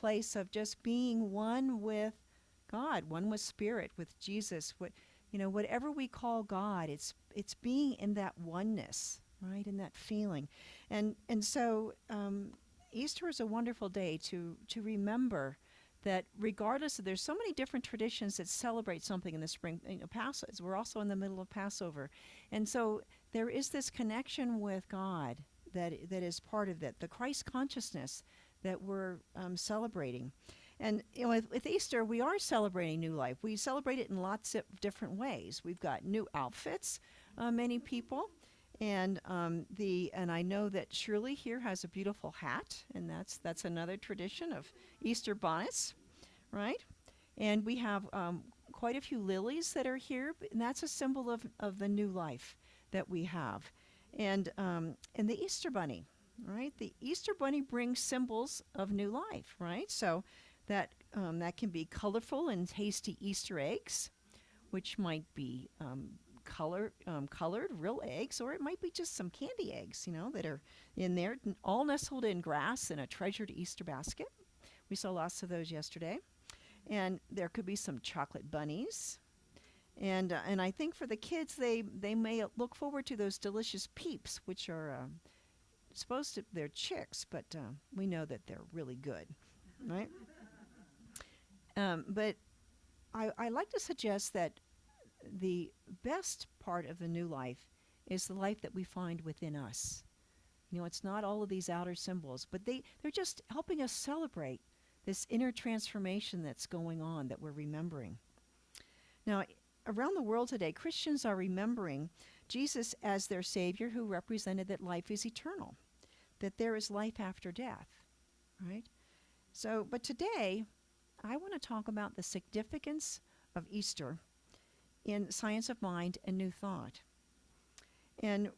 place of just being one with God, one with Spirit, with Jesus. Whatever we call God, it's being in that oneness, right, in that feeling, and so Easter is a wonderful day to remember that regardless of, there's so many different traditions that celebrate something in the spring. We're also in the middle of Passover, and so there is this connection with God that is part of that, the Christ consciousness that we're celebrating. And with Easter, we are celebrating new life. We celebrate it in lots of different ways. We've got new outfits, many people. And I know that Shirley here has a beautiful hat, and that's another tradition of Easter bonnets, right? And we have quite a few lilies that are here, and that's a symbol of the new life that we have. And the Easter bunny, right? The Easter bunny brings symbols of new life, right? So that can be colorful and tasty Easter eggs, which might be colored real eggs, or it might be just some candy eggs, that are in there, all nestled in grass in a treasured Easter basket. We saw lots of those yesterday. And there could be some chocolate bunnies. And I think for the kids, they may look forward to those delicious peeps, which are they're chicks, but we know that they're really good, right? But I like to suggest that the best part of the new life is the life that we find within us. It's not all of these outer symbols, but they're just helping us celebrate this inner transformation that's going on, that we're remembering. Now, around the world today, Christians are remembering Jesus as their Savior, who represented that life is eternal, that there is life after death, right? So, but today, I want to talk about the significance of Easter in Science of Mind and New Thought. And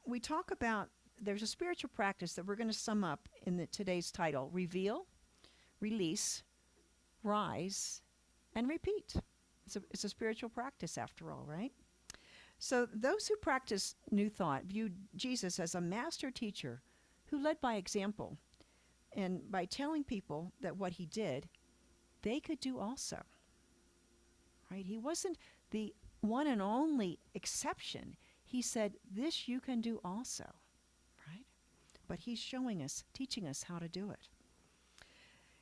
we talk about, there's a spiritual practice that we're going to sum up in today's title: reveal, release, rise, and repeat. It's a spiritual practice after all, right? So those who practice New Thought view Jesus as a master teacher who led by example, and by telling people that what he did, they could do also, right? He wasn't the one and only exception. He said, this you can do also, right? But he's showing us, teaching us how to do it.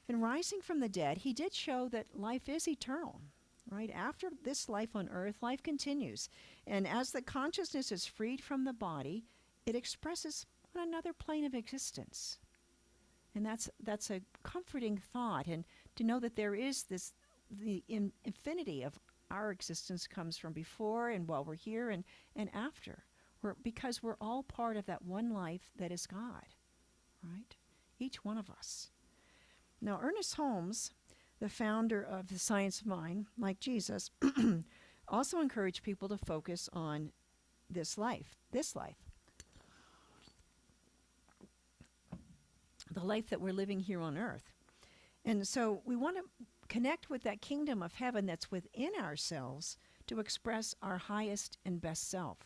In rising from the dead, he did show that life is eternal, right? After this life on earth, life continues. And as the consciousness is freed from the body, it expresses on another plane of existence. And that's a comforting thought. And to know that there is the infinity of our existence comes from before and while we're here and after. Because we're all part of that one life that is God, right? Each one of us. Now, Ernest Holmes, the founder of the Science of Mind, like Jesus, also encouraged people to focus on this life, the life that we're living here on earth. And so we want to connect with that kingdom of heaven that's within ourselves to express our highest and best self.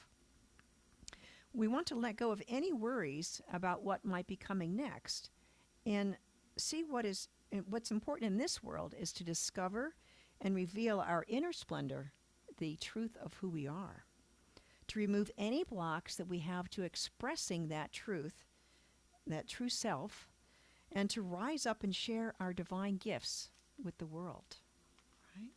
We want to let go of any worries about what might be coming next and see what's important in this world is to discover and reveal our inner splendor, the truth of who we are, to remove any blocks that we have to expressing that truth, that true self, and to rise up and share our divine gifts with the world, right?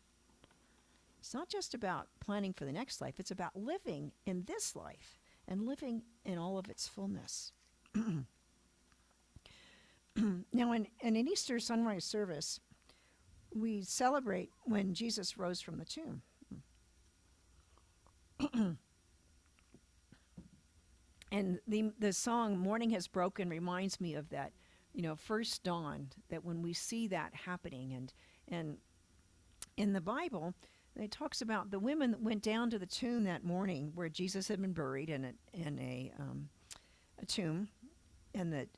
It's not just about planning for the next life. It's about living in this life and living in all of its fullness. Now, in an Easter sunrise service, we celebrate when Jesus rose from the tomb. And the song "Morning Has Broken" reminds me of that, first dawn, that when we see that happening. And in the Bible, it talks about the women that went down to the tomb that morning where Jesus had been buried in a tomb, and that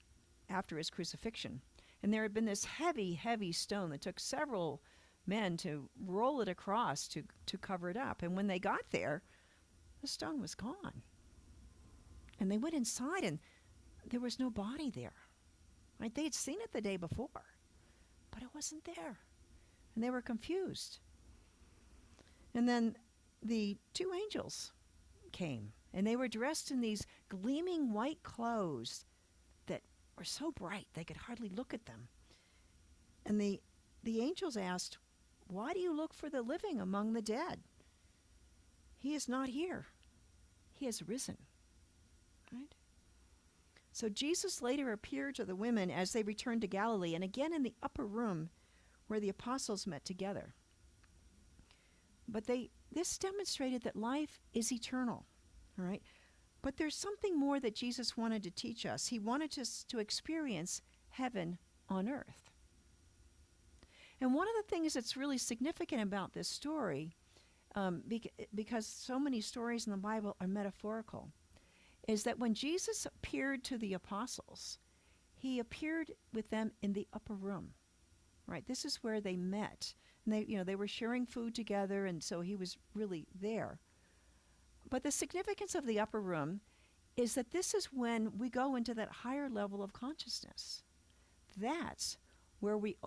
after his crucifixion. And there had been this heavy, heavy stone that took several men to roll it across to cover it up. And when they got there, the stone was gone. And they went inside, and there was no body there. Right? They had seen it the day before, but wasn't there. And they were confused. And then the two angels came, and they were dressed in these gleaming white clothes that were so bright they could hardly look at them. And the angels asked, "Why do you look for the living among the dead? He is not here. He has risen." Right? So Jesus later appeared to the women as they returned to Galilee, and again in the upper room where the apostles met together. But this demonstrated that life is eternal. All right? But there's something more that Jesus wanted to teach us. He wanted us to experience heaven on earth. And one of the things that's really significant about this story, because so many stories in the Bible are metaphorical, is that when Jesus appeared to the apostles, he appeared with them in the upper room. Right? This is where they met. And they were sharing food together, and so he was really there. But the significance of the upper room is that this is when we go into that higher level of consciousness. That's where we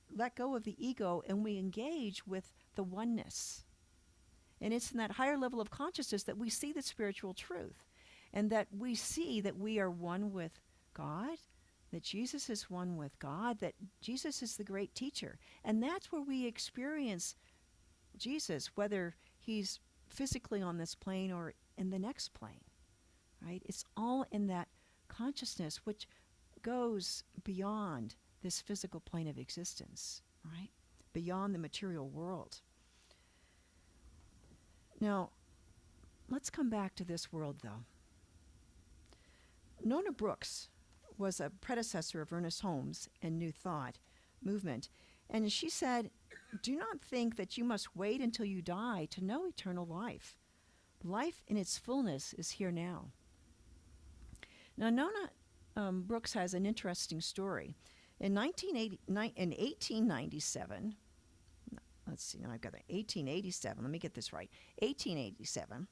let go of the ego and we engage with the oneness. And it's in that higher level of consciousness that we see the spiritual truth, and that we see that we are one with God, that Jesus is one with God, that Jesus is the great teacher. And that's where we experience Jesus, whether he's physically on this plane or in the next plane. Right? It's all in that consciousness which goes beyond this physical plane of existence, right? Beyond the material world. Now, let's come back to this world, though. Nona Brooks was a predecessor of Ernest Holmes and New Thought movement, and she said, "Do not think that you must wait until you die to know eternal life. Life in its fullness is here now." Now, Nona Brooks has an interesting story. In 1897, let's see, now I've got 1887, let me get this right. 1887,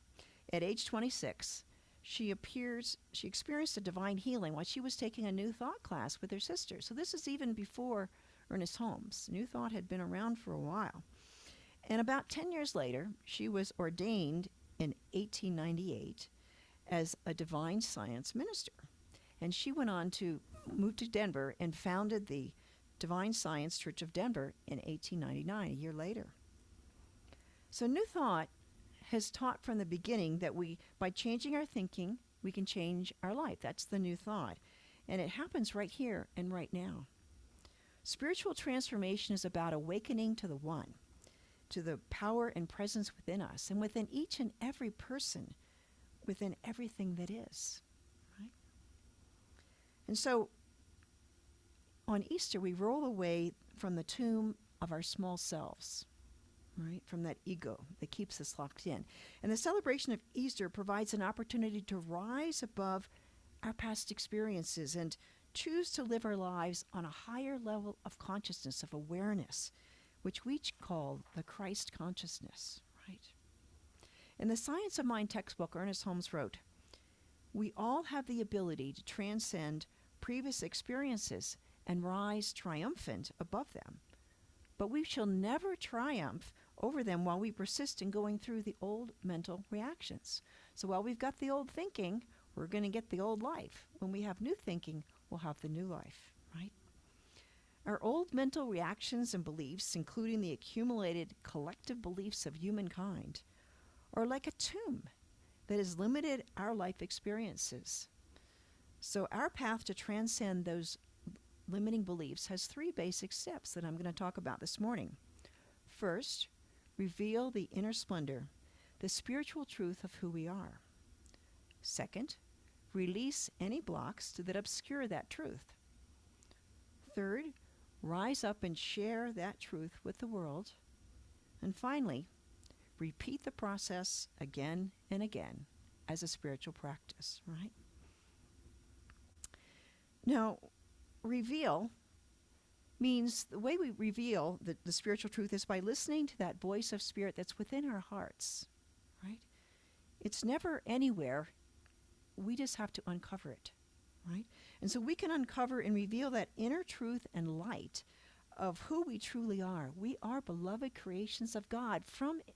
at age 26, she experienced a divine healing while she was taking a New Thought class with her sister. So this is even before Ernest Holmes. New Thought had been around for a while. And about 10 years later, she was ordained in 1898 as a divine science minister. And she went on to move to Denver and founded the Divine Science Church of Denver in 1899, a year later. So New Thought has taught from the beginning that by changing our thinking, we can change our life. That's the New Thought. And it happens right here and right now. Spiritual transformation is about awakening to the one, to the power and presence within us and within each and every person, within everything that is. Right? And so on Easter, we roll away from the tomb of our small selves, right? From that ego that keeps us locked in. And the celebration of Easter provides an opportunity to rise above our past experiences and choose to live our lives on a higher level of consciousness, of awareness, which we call the Christ consciousness, right? In the Science of Mind textbook, Ernest Holmes wrote, "We all have the ability to transcend previous experiences and rise triumphant above them. But we shall never triumph over them while we persist in going through the old mental reactions." So while we've got the old thinking, we're going to get the old life. When we have new thinking, we'll have the new life, right? Our old mental reactions and beliefs, including the accumulated collective beliefs of humankind, are like a tomb that has limited our life experiences. So our path to transcend those limiting beliefs has 3 basic steps that I'm going to talk about this morning. First, reveal the inner splendor, the spiritual truth of who we are. Second, release any blocks that obscure that truth. Third, rise up and share that truth with the world. And finally, repeat the process again and again as a spiritual practice, right? Now, reveal means the way we reveal the spiritual truth is by listening to that voice of spirit that's within our hearts, right? It's never anywhere. We just have to uncover it, right? And so we can uncover and reveal that inner truth and light of who we truly are. We are beloved creations of God,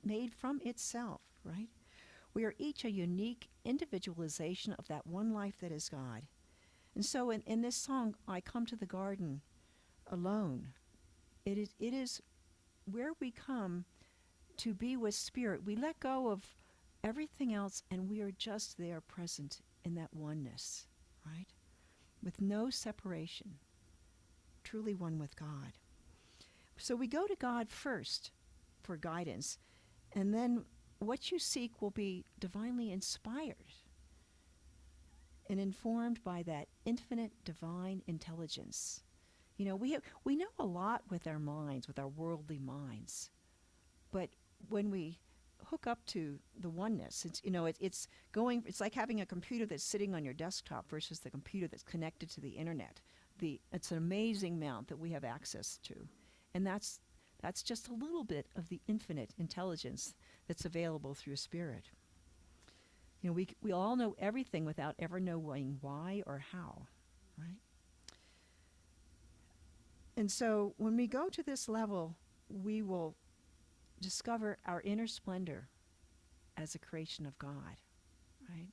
made from itself, right? We are each a unique individualization of that one life that is God. And so in this song, I Come to the Garden Alone, it is where we come to be with Spirit. We let go of everything else and we are just there present in that oneness, right? With no separation, truly one with God. So we go to God first for guidance, and then what you seek will be divinely inspired and informed by that infinite divine intelligence. You know, we know a lot with our minds, with our worldly minds, but when we hook up to the oneness, it's like having a computer that's sitting on your desktop versus the computer that's connected to the internet. It's an amazing amount that we have access to, and that's just a little bit of the infinite intelligence that's available through Spirit. You know, we all know everything without ever knowing why or how, right? And so when we go to this level, we will discover our inner splendor as a creation of God, right?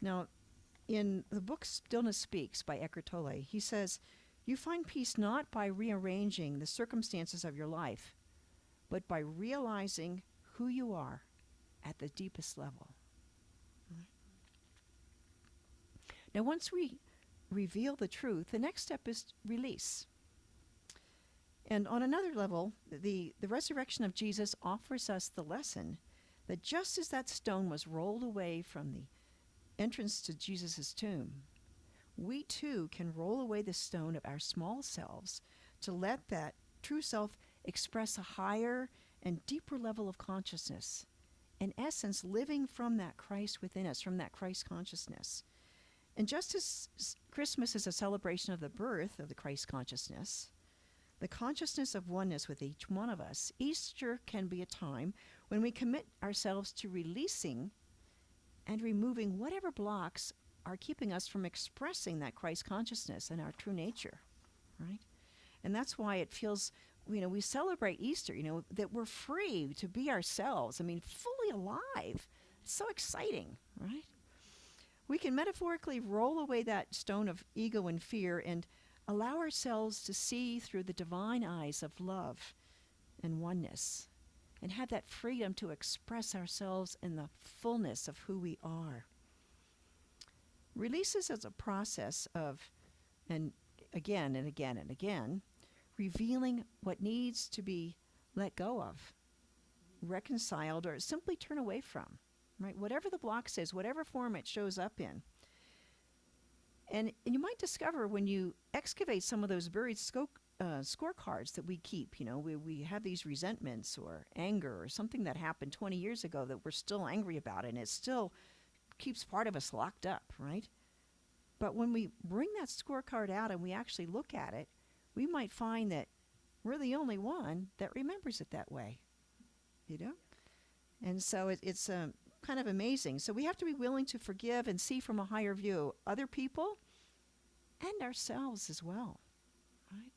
Now, in the book Stillness Speaks by Eckhart Tolle, he says, you find peace not by rearranging the circumstances of your life, but by realizing who you are at the deepest level. Right? Now, once we reveal the truth, the next step is release. And on another level, the resurrection of Jesus offers us the lesson that just as that stone was rolled away from the entrance to Jesus' tomb, we too can roll away the stone of our small selves to let that true self express a higher and deeper level of consciousness. In essence, living from that Christ within us, from that Christ consciousness. And just as Christmas is a celebration of the birth of the Christ consciousness, the consciousness of oneness with each one of us, Easter can be a time when we commit ourselves to releasing and removing whatever blocks are keeping us from expressing that Christ consciousness and our true nature, right? And that's why it feels, we celebrate Easter, that we're free to be ourselves. I mean, fully alive. It's so exciting, right? We can metaphorically roll away that stone of ego and fear and allow ourselves to see through the divine eyes of love and oneness and have that freedom to express ourselves in the fullness of who we are. Releases as a process of, and again and again and again, revealing what needs to be let go of, reconciled, or simply turn away from, right? Whatever the block says, whatever form it shows up in. And you might discover when you excavate some of those buried scorecards that we keep, we have these resentments or anger or something that happened 20 years ago that we're still angry about, and it still keeps part of us locked up, right? But when we bring that scorecard out and we actually look at it, we might find that we're the only one that remembers it that way, And so it's kind of amazing. So we have to be willing to forgive and see from a higher view other people and ourselves as well, right?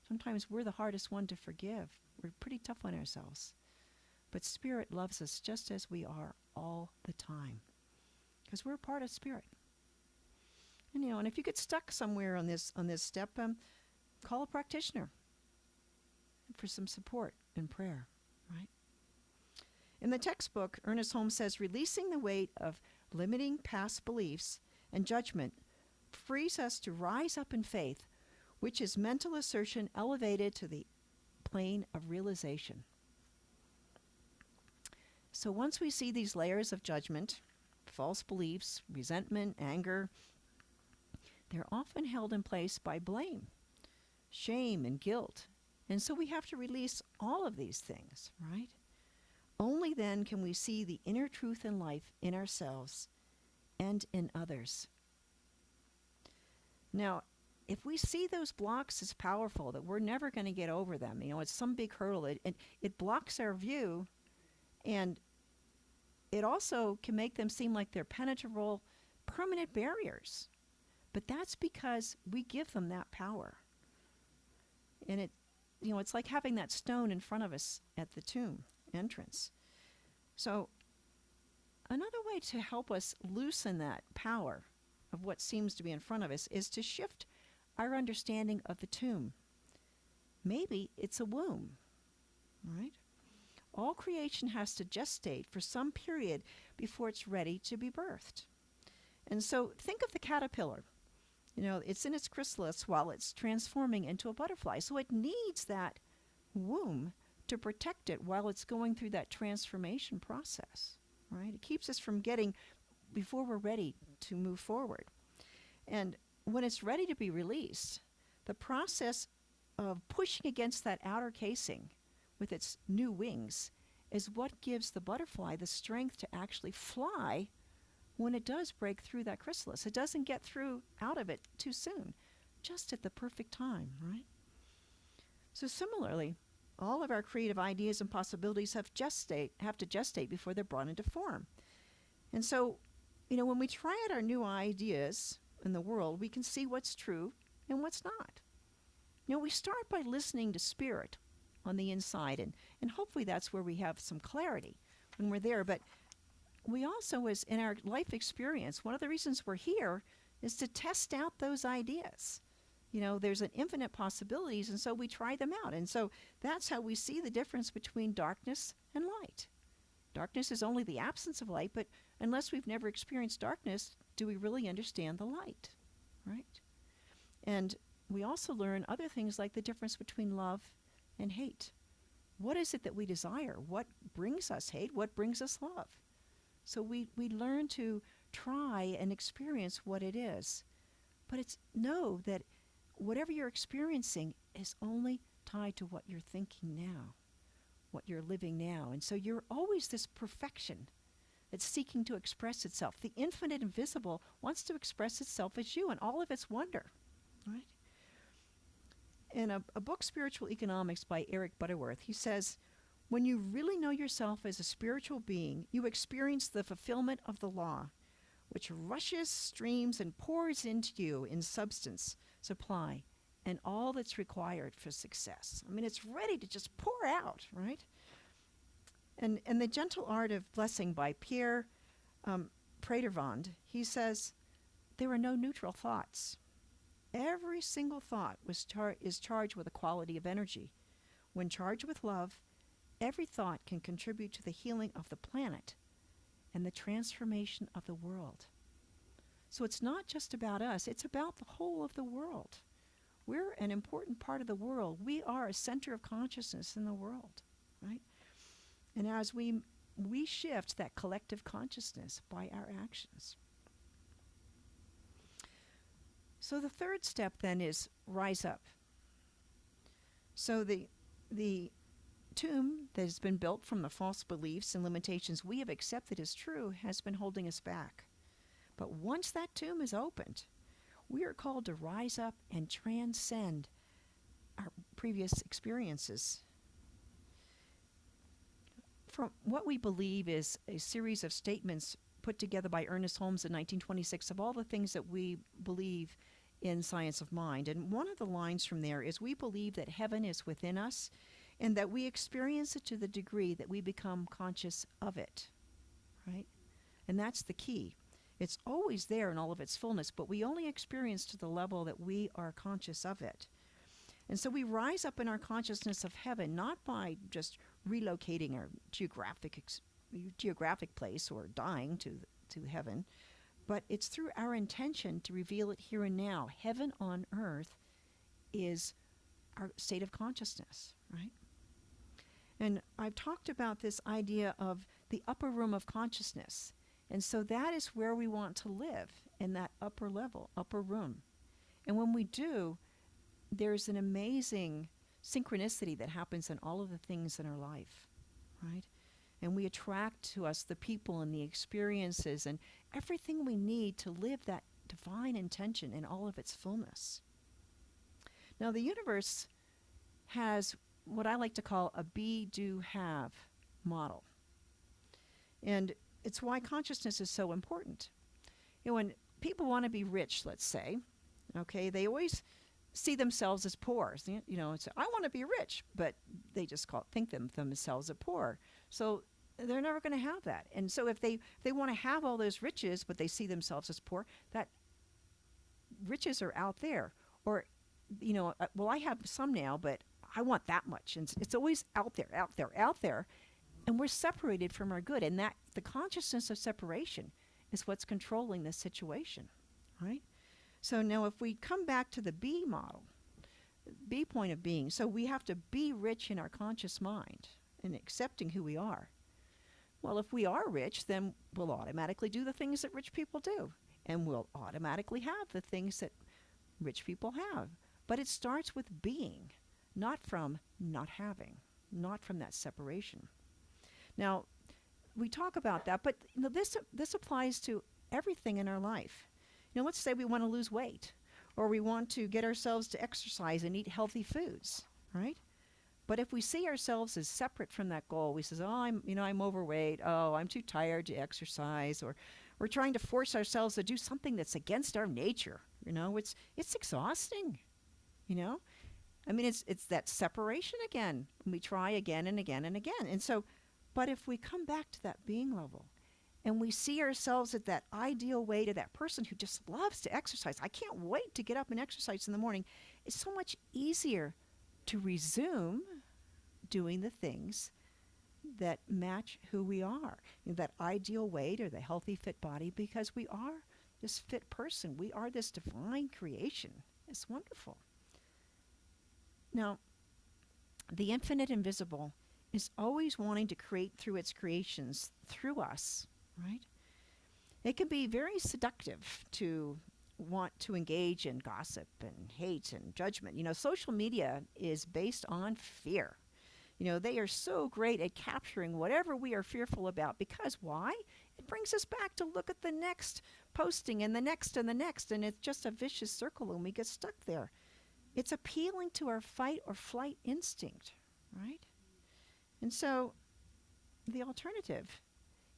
Sometimes we're the hardest one to forgive. We're pretty tough on ourselves. But Spirit loves us just as we are all the time, because we're a part of Spirit. And if you get stuck somewhere on this step, call a practitioner for some support and prayer, right? In the textbook, Ernest Holmes says, releasing the weight of limiting past beliefs and judgment frees us to rise up in faith, which is mental assertion elevated to the plane of realization. So once we see these layers of judgment, false beliefs, resentment, anger, they're often held in place by blame, shame, and guilt. And so we have to release all of these things, right? Only then can we see the inner truth and life in ourselves and in others. Now, if we see those blocks as powerful, that we're never going to get over them, it's some big hurdle, it blocks our view, and it also can make them seem like they're penetrable, permanent barriers. But that's because we give them that power. And it's like having that stone in front of us at the tomb entrance. So another way to help us loosen that power of what seems to be in front of us is to shift our understanding of the tomb. Maybe it's a womb, right? All creation has to gestate for some period before it's ready to be birthed. And so think of the caterpillar. It's in its chrysalis while it's transforming into a butterfly. So it needs that womb to protect it while it's going through that transformation process, right? It keeps us from getting before we're ready to move forward. And when it's ready to be released, the process of pushing against that outer casing with its new wings is what gives the butterfly the strength to actually fly when it does break through that chrysalis. It doesn't get through out of it too soon, just at the perfect time, right? So similarly, all of our creative ideas and possibilities have to gestate before they're brought into form. And so, when we try out our new ideas in the world, we can see what's true and what's not. We start by listening to spirit on the inside, and hopefully that's where we have some clarity when we're there. But we also, as in our life experience, one of the reasons we're here is to test out those ideas. There's an infinite possibilities, and so we try them out. And so that's how we see the difference between darkness and light. Darkness is only the absence of light, but unless we've never experienced darkness, do we really understand the light, right? And we also learn other things like the difference between love and hate. What is it that we desire? What brings us hate? What brings us love? So we learn to try and experience what it is. But know that whatever you're experiencing is only tied to what you're thinking now, what you're living now. And so you're always this perfection that's seeking to express itself. The infinite invisible wants to express itself as you and all of its wonder, right? In a book, Spiritual Economics by Eric Butterworth, he says, when you really know yourself as a spiritual being, you experience the fulfillment of the law, which rushes, streams, and pours into you in substance, supply, and all that's required for success. I mean, it's ready to just pour out, right? And The Gentle Art of Blessing by Pierre Pradervand, he says, there are no neutral thoughts. Every single thought is charged with a quality of energy. When charged with love, every thought can contribute to the healing of the planet and the transformation of the world. So it's not just about us, it's about the whole of the world. We're an important part of the world. We are a center of consciousness in the world, right? And as we shift that collective consciousness by our actions. So the third step then is rise up. So the tomb that has been built from the false beliefs and limitations we have accepted as true has been holding us back. But once that tomb is opened, we are called to rise up and transcend our previous experiences. From what we believe is a series of statements put together by Ernest Holmes in 1926 of all the things that we believe in science of mind. And one of the lines from there is, we believe that heaven is within us and that we experience it to the degree that we become conscious of it, right? And that's the key. It's always there in all of its fullness, but we only experience to the level that we are conscious of it. And so we rise up in our consciousness of heaven, not by just relocating our geographic place or dying to heaven, but it's through our intention to reveal it here and now. Heaven on earth is our state of consciousness, right? And I've talked about this idea of the upper room of consciousness. And so that is where we want to live, in that upper level, upper room. And when we do, there's an amazing synchronicity that happens in all of the things in our life, right? And we attract to us the people and the experiences and everything we need to live that divine intention in all of its fullness. Now, the universe has what I like to call a be, do, have model. And it's why consciousness is so important. When people want to be rich, let's say, okay, they always see themselves as poor. It's, I want to be rich, but they just think themselves as poor. So they're never going to have that. And so if they want to have all those riches, but they see themselves as poor, that riches are out there. Or, well, I have some now, but I want that much. And it's always out there, out there, out there. And we're separated from our good. And that the consciousness of separation is what's controlling this situation, right? So now if we come back to the B model, B point of being, so we have to be rich in our conscious mind and accepting who we are. Well, if we are rich, then we'll automatically do the things that rich people do. And we'll automatically have the things that rich people have. But it starts with being, not from not having, not from that separation. Now, we talk about that, but this applies to everything in our life. Let's say we want to lose weight, or we want to get ourselves to exercise and eat healthy foods, right? But if we see ourselves as separate from that goal, we say, oh, I'm overweight. Oh, I'm too tired to exercise. Or we're trying to force ourselves to do something that's against our nature. It's exhausting. It's that separation again. And we try again and again and again. And so, but if we come back to that being level and we see ourselves at that ideal way to that person who just loves to exercise, I can't wait to get up and exercise in the morning, it's so much easier to resume doing the things that match who we are, that ideal weight or the healthy, fit body, because we are this fit person. We are this divine creation. It's wonderful. Now, the infinite invisible is always wanting to create through its creations, through us, right? It can be very seductive to want to engage in gossip and hate and judgment. Social media is based on fear. They are so great at capturing whatever we are fearful about, because why? It brings us back to look at the next posting and the next and the next, and it's just a vicious circle and we get stuck there. It's appealing to our fight or flight instinct, right? And so the alternative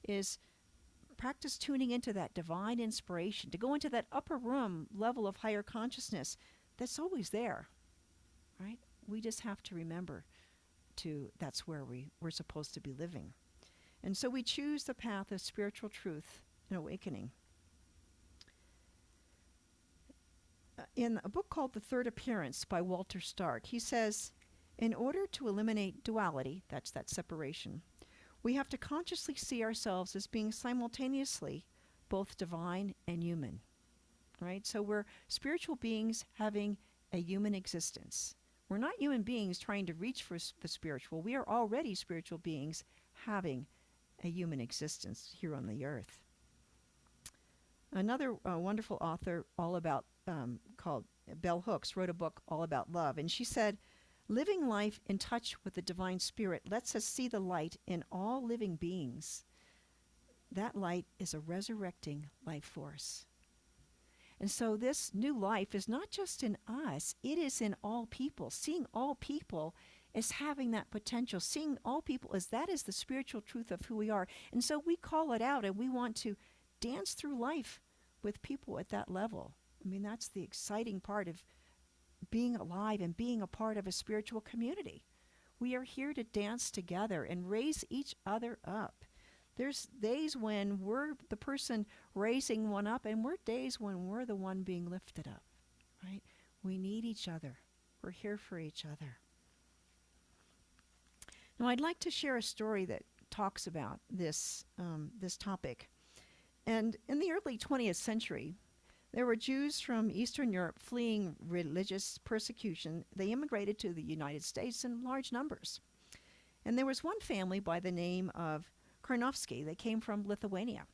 is practice tuning into that divine inspiration, to go into that upper room level of higher consciousness that's always there, right? We just have to remember that's where we're supposed to be living. And so we choose the path of spiritual truth and awakening. In a book called The Third Appearance by Walter Stark, he says, in order to eliminate duality, that's that separation, we have to consciously see ourselves as being simultaneously both divine and human, right? So we're spiritual beings having a human existence. We're not human beings trying to reach for the spiritual. We are already spiritual beings having a human existence here on the earth. Another wonderful author called Bell Hooks wrote a book all about love, and she said, living life in touch with the divine spirit lets us see the light in all living beings. That light is a resurrecting life force. And so this new life is not just in us, it is in all people. Seeing all people as having that potential, seeing all people as that is the spiritual truth of who we are. And so we call it out and we want to dance through life with people at that level. That's the exciting part of being alive and being a part of a spiritual community. We are here to dance together and raise each other up. There's days when we're the person raising one up, and we're days when we're the one being lifted up, right? We need each other. We're here for each other. Now, I'd like to share a story that talks about this topic. And in the early 20th century, there were Jews from Eastern Europe fleeing religious persecution. They immigrated to the United States in large numbers. And there was one family by the name of Karnofsky. They came from Lithuania,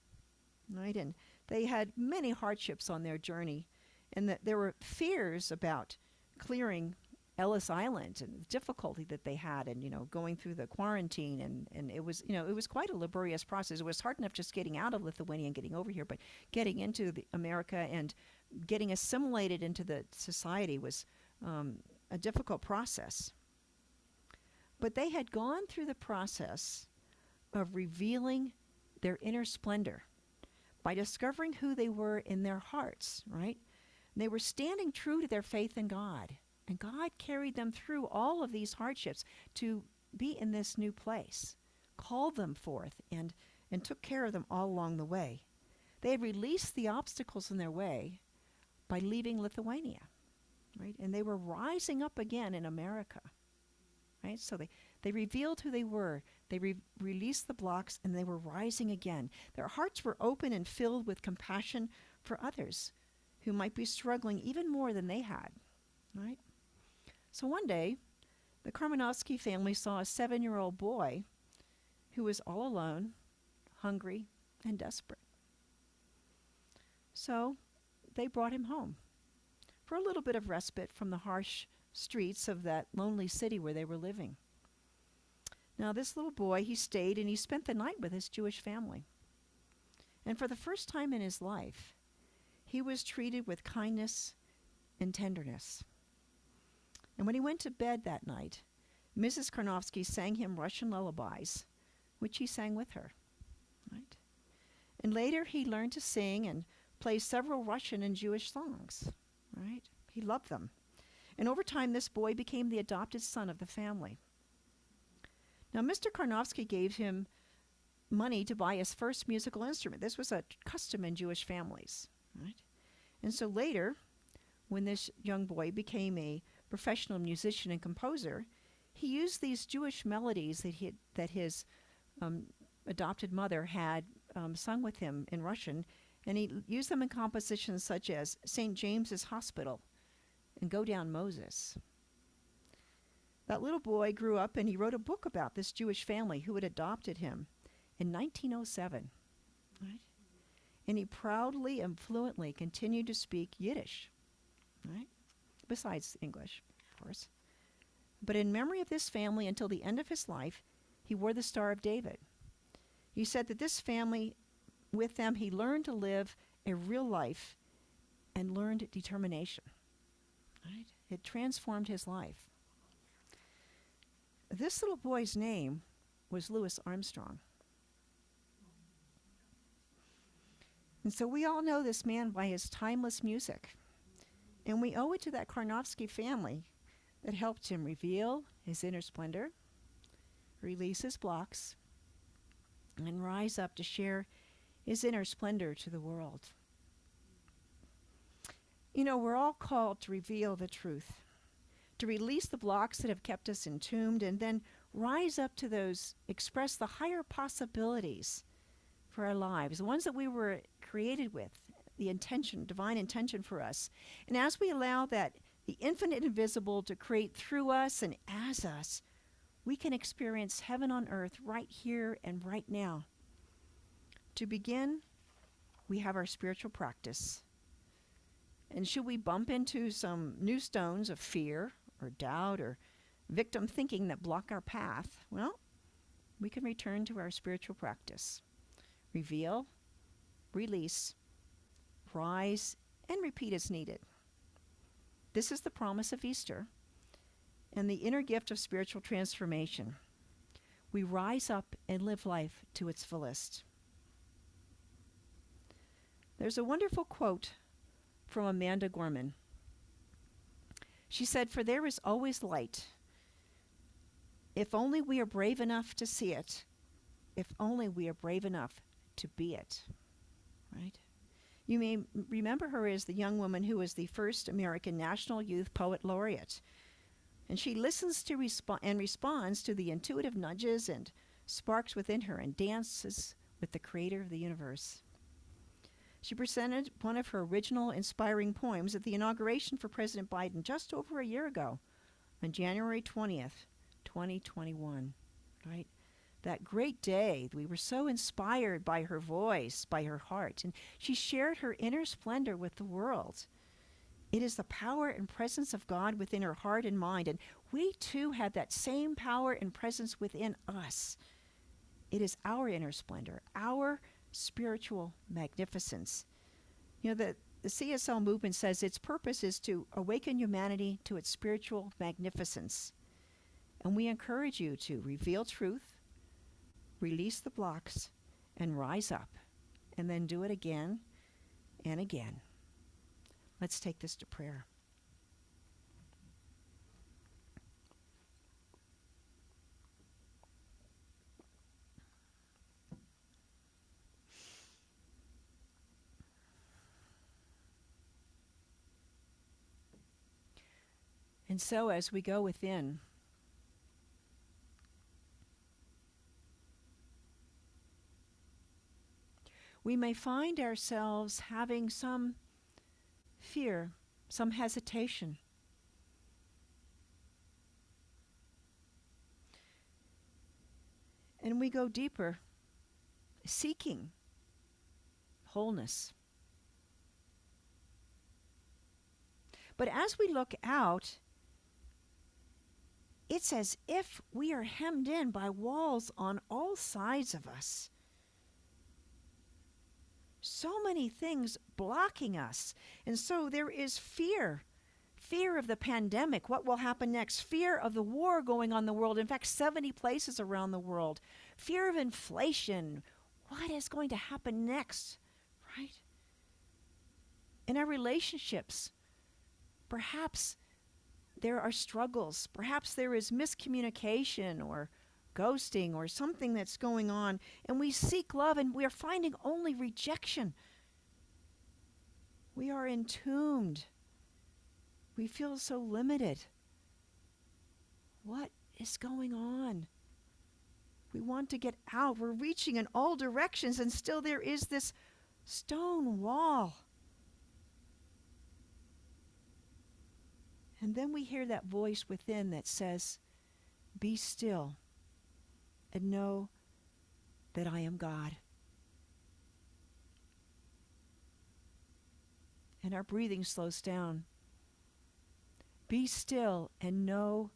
right? And they had many hardships on their journey, and that there were fears about clearing Ellis Island and the difficulty that they had, and going through the quarantine, and it was it was quite a laborious process. It was hard enough just getting out of Lithuania and getting over here, but getting into America and getting assimilated into the society was a difficult process. But they had gone through the process of revealing their inner splendor by discovering who they were in their hearts, right? And they were standing true to their faith in God. And God carried them through all of these hardships to be in this new place, called them forth, and took care of them all along the way. They had released the obstacles in their way by leaving Lithuania, right? And they were rising up again in America, right? So they revealed who they were. They released the blocks, and they were rising again. Their hearts were open and filled with compassion for others who might be struggling even more than they had, right? So one day, the Karmanovsky family saw a 7-year-old boy who was all alone, hungry, and desperate. So they brought him home for a little bit of respite from the harsh streets of that lonely city where they were living. Now, this little boy, he stayed and he spent the night with his Jewish family. And for the first time in his life, he was treated with kindness and tenderness. And when he went to bed that night, Mrs. Karnovsky sang him Russian lullabies, which he sang with her, right? And later he learned to sing and play several Russian and Jewish songs, right? He loved them. And over time, this boy became the adopted son of the family. Now, Mr. Karnovsky gave him money to buy his first musical instrument. This was a custom in Jewish families, right? And so later, when this young boy became a professional musician and composer, he used these Jewish melodies that his adopted mother had sung with him in Russian, and he used them in compositions such as St. James's Hospital and Go Down Moses. That little boy grew up and he wrote a book about this Jewish family who had adopted him in 1907, right? And he proudly and fluently continued to speak Yiddish, right? Besides English, of course. But in memory of this family until the end of his life, he wore the Star of David. He said that this family, with them, he learned to live a real life and learned determination, right? It transformed his life. This little boy's name was Louis Armstrong. And so we all know this man by his timeless music. And we owe it to that Karnovsky family that helped him reveal his inner splendor, release his blocks, and rise up to share his inner splendor to the world. You know, we're all called to reveal the truth, to release the blocks that have kept us entombed, and then rise up to those, express the higher possibilities for our lives, the ones that we were created with, the intention, divine intention for us. And as we allow that, the infinite invisible to create through us and as us, we can experience heaven on earth right here and right now. To begin, we have our spiritual practice. And should we bump into some new stones of fear or doubt or victim thinking that block our path, well, we can return to our spiritual practice. Reveal, release, rise, and repeat as needed. This is the promise of Easter and the inner gift of spiritual transformation. We rise up and live life to its fullest. There's a wonderful quote from Amanda Gorman. She said, "For there is always light. If only we are brave enough to see it, if only we are brave enough to be it." Right? You may remember her as the young woman who was the first American National Youth Poet Laureate. And she listens to and responds to the intuitive nudges and sparks within her and dances with the creator of the universe. She presented one of her original inspiring poems at the inauguration for President Biden just over a year ago, on January 20th, 2021, right? That great day, we were so inspired by her voice, by her heart, and she shared her inner splendor with the world. It is the power and presence of God within her heart and mind, and we too have that same power and presence within us. It is our inner splendor, our spiritual magnificence. You know, the CSL movement says its purpose is to awaken humanity to its spiritual magnificence. And we encourage you to reveal truth, release the blocks, and rise up, and then do it again and again. Let's take this to prayer. And so as we go within, we may find ourselves having some fear, some hesitation. And we go deeper, seeking wholeness. But as we look out, it's as if we are hemmed in by walls on all sides of us. So many things blocking us. And so there is fear. Fear of the pandemic, what will happen next? Fear of the war going on in the world, in fact, 70 places around the world. Fear of inflation, what is going to happen next, right? In our relationships, perhaps there are struggles. Perhaps there is miscommunication or ghosting or something that's going on, and we seek love and we are finding only rejection. We are entombed. We feel so limited. What is going on? We want to get out. We're reaching in all directions, and still there is this stone wall. And then we hear that voice within that says, "Be still and know that I am God." And our breathing slows down. Be still and know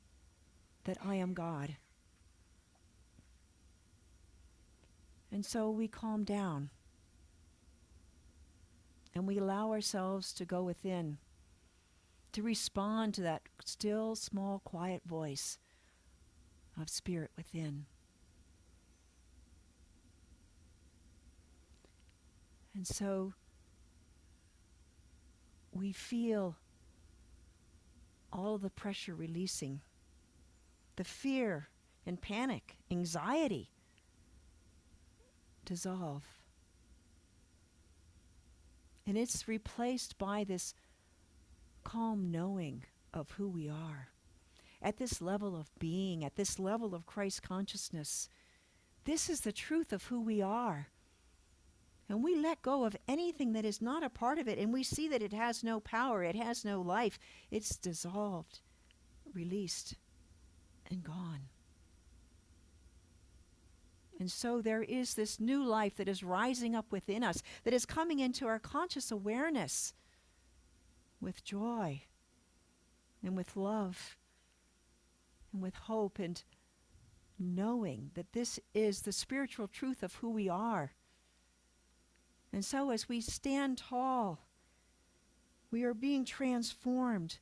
that I am God. And so we calm down. And we allow ourselves to go within, to respond to that still, small, quiet voice of spirit within. And so we feel all of the pressure releasing, the fear and panic, anxiety dissolve. And it's replaced by this calm knowing of who we are. At this level of being, at this level of Christ consciousness, this is the truth of who we are. And we let go of anything that is not a part of it, and we see that it has no power, it has no life. It's dissolved, released, and gone. And so there is this new life that is rising up within us, that is coming into our conscious awareness with joy and with love and with hope, and knowing that this is the spiritual truth of who we are. And so as we stand tall, we are being transformed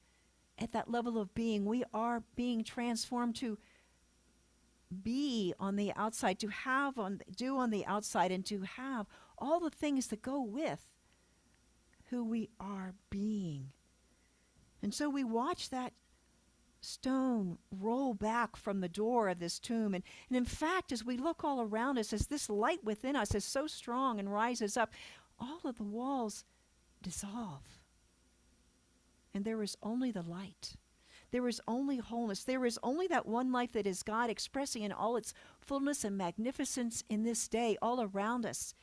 at that level of being. We are being transformed to be on the outside, to have do on the outside, and to have all the things that go with who we are being. And so we watch that stone roll back from the door of this tomb. And in fact, as we look all around us, as this light within us is so strong and rises up, all of the walls dissolve. And there is only the light. There is only wholeness. There is only that one life that is God expressing in all its fullness and magnificence in this day all around us.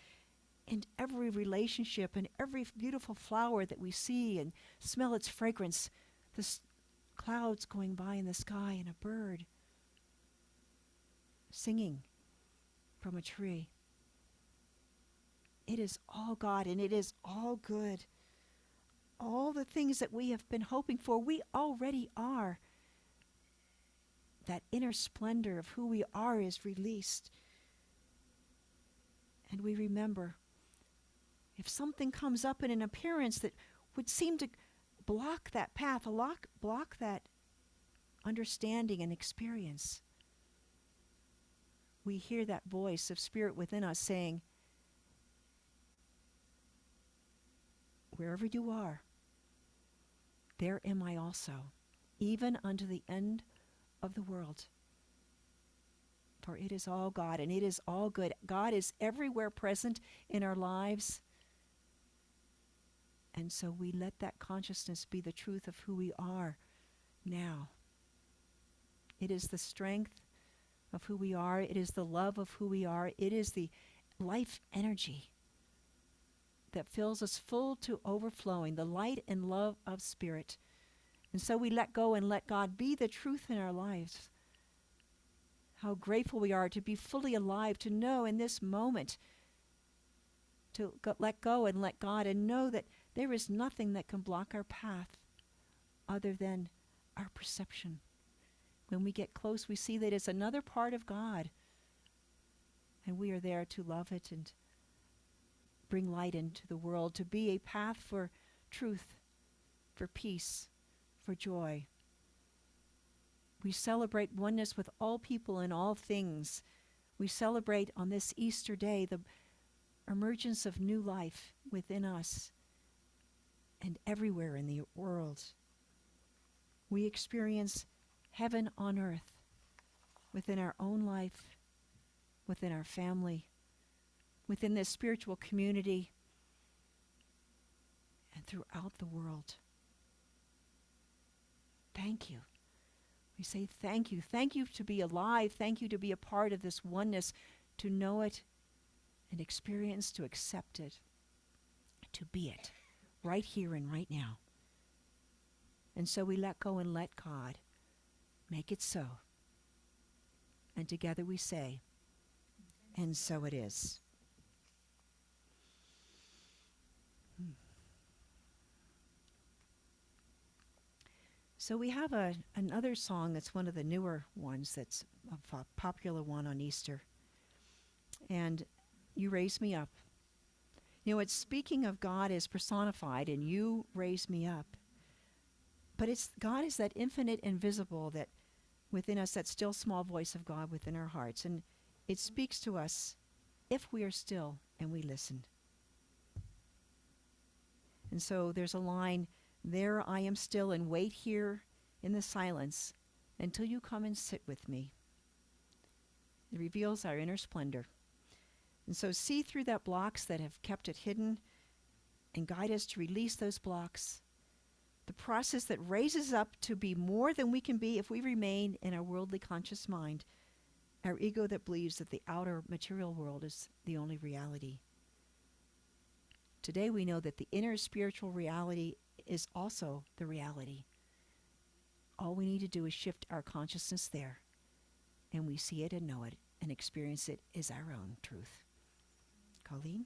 In every relationship and every beautiful flower that we see and smell its fragrance, the clouds going by in the sky and a bird singing from a tree. It is all God, and it is all good. All the things that we have been hoping for, we already are. That inner splendor of who we are is released. And we remember, if something comes up in an appearance that would seem to block that path, block that understanding and experience, we hear that voice of spirit within us saying, wherever you are, there am I also, even unto the end of the world. For it is all God, and it is all good. God is everywhere present in our lives. And so we let that consciousness be the truth of who we are now. It is the strength of who we are. It is the love of who we are. It is the life energy that fills us full to overflowing, the light and love of Spirit. And so we let go and let God be the truth in our lives. How grateful we are to be fully alive, to know in this moment, to let go and let God, and know that there is nothing that can block our path other than our perception. When we get close, we see that it's another part of God, and we are there to love it and bring light into the world, to be a path for truth, for peace, for joy. We celebrate oneness with all people and all things. We celebrate on this Easter day the emergence of new life within us and everywhere in the world. We experience heaven on earth within our own life, within our family, within this spiritual community, and throughout the world. Thank you. We say thank you. Thank you to be alive. Thank you to be a part of this oneness, to know it and experience, to accept it, to be it, right here and right now. And so we let go and let God make it so. And together we say, and so it is. So we have another song that's one of the newer ones, that's a popular one on Easter. And You Raise Me Up. You know, it's speaking of God as personified, and you raise me up. But it's God is that infinite invisible that within us, that still small voice of God within our hearts. And it speaks to us if we are still and we listen. And so there's a line, there I am still and wait here in the silence until you come and sit with me. It reveals our inner splendor. And so see through that blocks that have kept it hidden and guide us to release those blocks. The process that raises up to be more than we can be if we remain in our worldly conscious mind, our ego that believes that the outer material world is the only reality. Today we know that the inner spiritual reality is also the reality. All we need to do is shift our consciousness there, and we see it and know it and experience it as our own truth. Colleen?